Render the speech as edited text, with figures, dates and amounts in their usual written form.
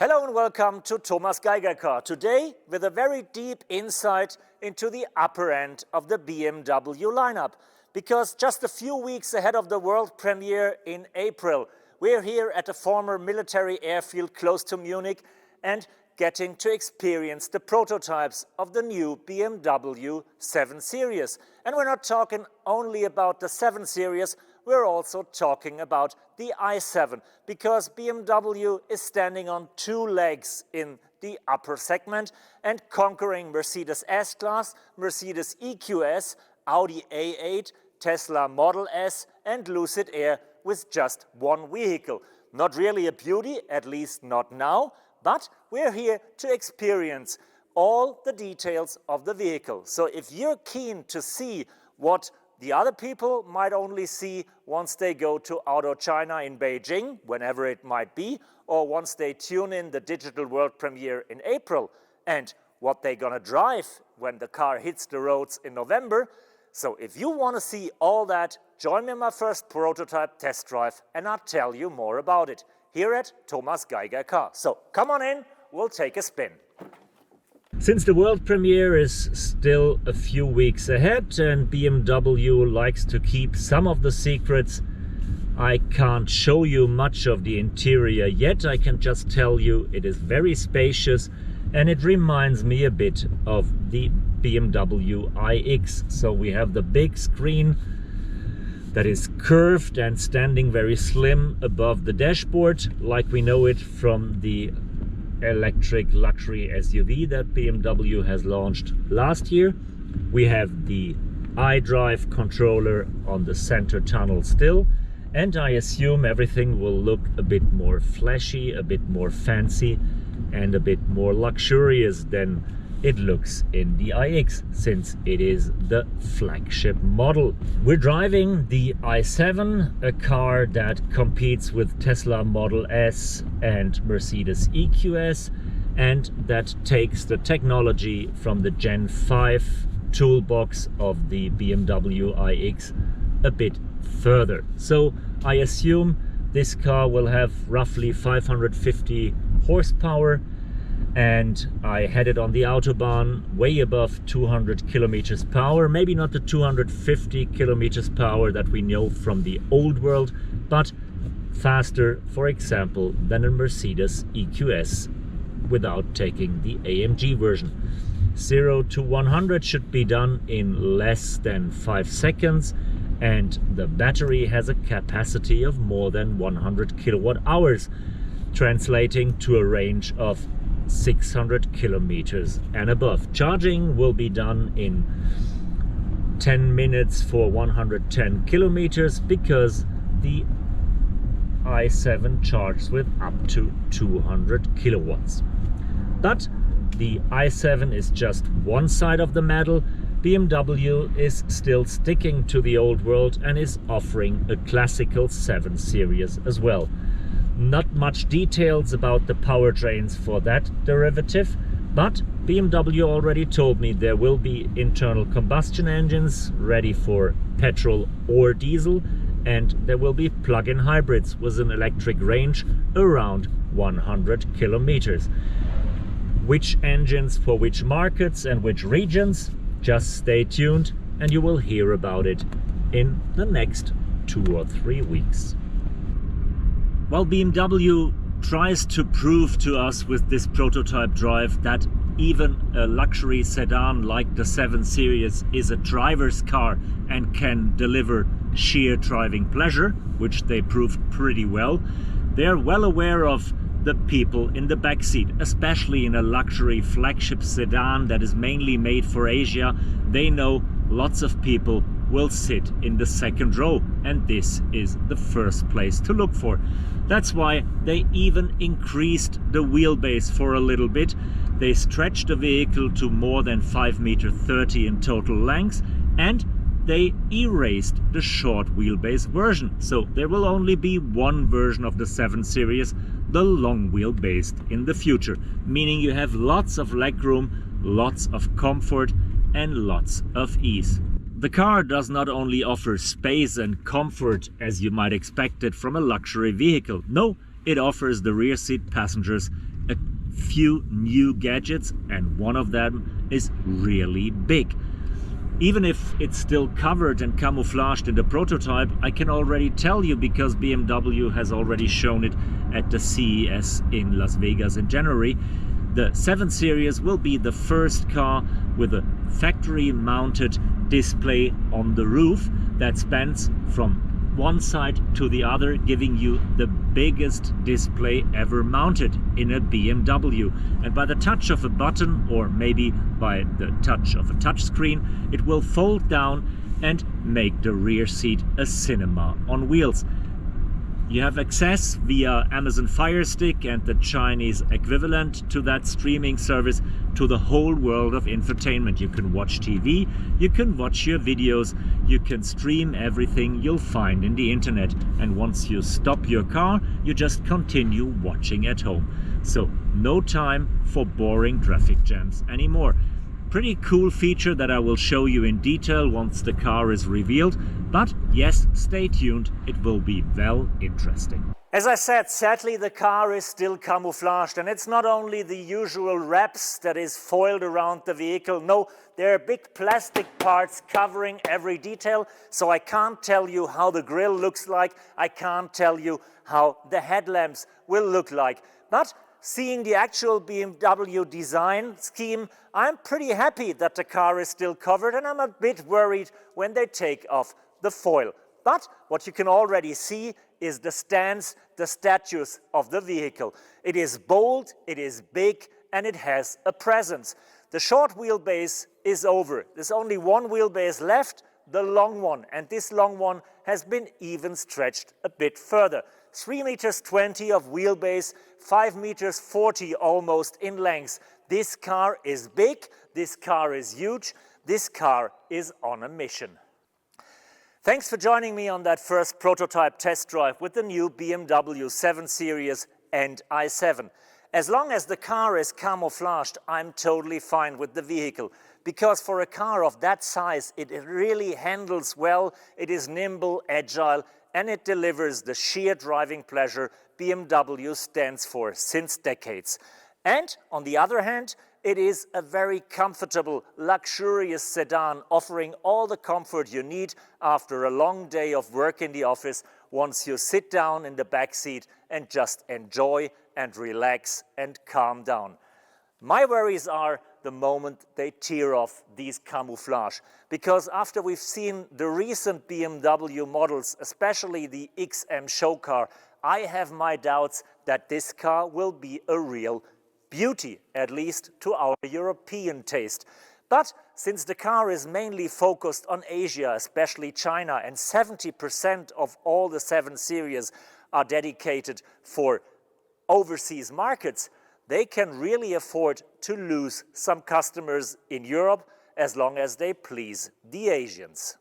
Hello and welcome to Thomas Geiger Car. Today with a very deep insight into the upper end of the BMW lineup. Because just a few weeks ahead of the world premiere in April, we're here at a former military airfield close to Munich and getting to experience the prototypes of the new BMW 7 Series. And we're not talking only about the 7 Series, we're also talking about the i7, because BMW is standing on two legs in the upper segment and conquering Mercedes S-Class, Mercedes EQS, Audi A8, Tesla Model S and Lucid Air with just one vehicle. Not really a beauty, at least not now, but we're here to experience all the details of the vehicle. So if you're keen to see what the other people might only see once they go to Auto China in Beijing, whenever it might be, or once they tune in the digital world premiere in April, and what they're gonna drive when the car hits the roads in November. So if you want to see all that, join me in my first prototype test drive and I'll tell you more about it here at Thomas Geiger Car. So come on in, we'll take a spin. Since the world premiere is still a few weeks ahead and BMW likes to keep some of the secrets, I can't show you much of the interior yet. I can just tell you it is very spacious and it reminds me a bit of the BMW iX. So we have the big screen that is curved and standing very slim above the dashboard, like we know it from the electric luxury SUV that BMW has launched last year. We have the iDrive controller on the center tunnel still, and I assume everything will look a bit more flashy, a bit more fancy and a bit more luxurious than it looks in the iX, since it is the flagship model. We're driving the i7, a car that competes with Tesla Model S and Mercedes EQS, and that takes the technology from the Gen 5 toolbox of the BMW iX a bit further. So I assume this car will have roughly 550 horsepower, and I had it on the Autobahn way above 200 kilometers power. Maybe not the 250 kilometers power that we know from the old world, but faster, for example, than a Mercedes EQS without taking the AMG version. 0 to 100 should be done in less than 5 seconds, and the battery has a capacity of more than 100 kilowatt hours, translating to a range of 600 kilometers and above. Charging will be done in 10 minutes for 110 kilometers because the i7 charges with up to 200 kilowatts. But the i7 is just one side of the medal. BMW is still sticking to the old world and is offering a classical 7 Series as well. Not much details about the powertrains for that derivative, but BMW already told me there will be internal combustion engines ready for petrol or diesel, and there will be plug-in hybrids with an electric range around 100 kilometers. Which engines for which markets and which regions? Just stay tuned and you will hear about it in the next 2 or 3 weeks. While BMW tries to prove to us with this prototype drive that even a luxury sedan like the 7 Series is a driver's car and can deliver sheer driving pleasure, which they proved pretty well, they're well aware of the people in the backseat, especially in a luxury flagship sedan that is mainly made for Asia. They know lots of people will sit in the second row, and this is the first place to look for. That's why they even increased the wheelbase for a little bit. They stretched the vehicle to more than 5.30 meters in total length, and they erased the short wheelbase version. So there will only be one version of the 7 Series, the long wheelbase, in the future, meaning you have lots of legroom, lots of comfort and lots of ease. The car does not only offer space and comfort as you might expect it from a luxury vehicle. No, it offers the rear seat passengers a few new gadgets, and one of them is really big. Even if it's still covered and camouflaged in the prototype, I can already tell you, because BMW has already shown it at the CES in Las Vegas in January. The 7 Series will be the first car with a factory-mounted display on the roof that spans from one side to the other, giving you the biggest display ever mounted in a BMW. And by the touch of a button, or maybe by the touch of a touchscreen, it will fold down and make the rear seat a cinema on wheels. You have access via Amazon Fire Stick and the Chinese equivalent to that streaming service to the whole world of infotainment. You can watch TV, you can watch your videos, you can stream everything you'll find in the internet. And once you stop your car, you just continue watching at home. So no time for boring traffic jams anymore. Pretty cool feature that I will show you in detail once the car is revealed. But yes, stay tuned, it will be well interesting. As I said, sadly the car is still camouflaged, and it's not only the usual wraps that is foiled around the vehicle. No, there are big plastic parts covering every detail, so I can't tell you how the grille looks like, I can't tell you how the headlamps will look like. But seeing the actual BMW design scheme, I'm pretty happy that the car is still covered, and I'm a bit worried when they take off the foil. But what you can already see is the stance, the status of the vehicle. It is bold, it is big, and it has a presence. The short wheelbase is over. There's only one wheelbase left, the long one, and this long one has been even stretched a bit further. 3.20 meters of wheelbase, 5.40 meters almost in length. This car is big, this car is huge, this car is on a mission. Thanks for joining me on that first prototype test drive with the new BMW 7 Series and i7. As long as the car is camouflaged, I'm totally fine with the vehicle, because for a car of that size, it really handles well, it is nimble, agile, and it delivers the sheer driving pleasure BMW stands for since decades. And on the other hand, it is a very comfortable, luxurious sedan, offering all the comfort you need after a long day of work in the office, once you sit down in the back seat and just enjoy and relax and calm down. My worries are the moment they tear off these camouflage, because after we've seen the recent BMW models, especially the XM show car, I have my doubts that this car will be a real beauty, at least to our European taste. But since the car is mainly focused on Asia, especially China, and 70% of all the 7 Series are dedicated for overseas markets, they can really afford to lose some customers in Europe as long as they please the Asians.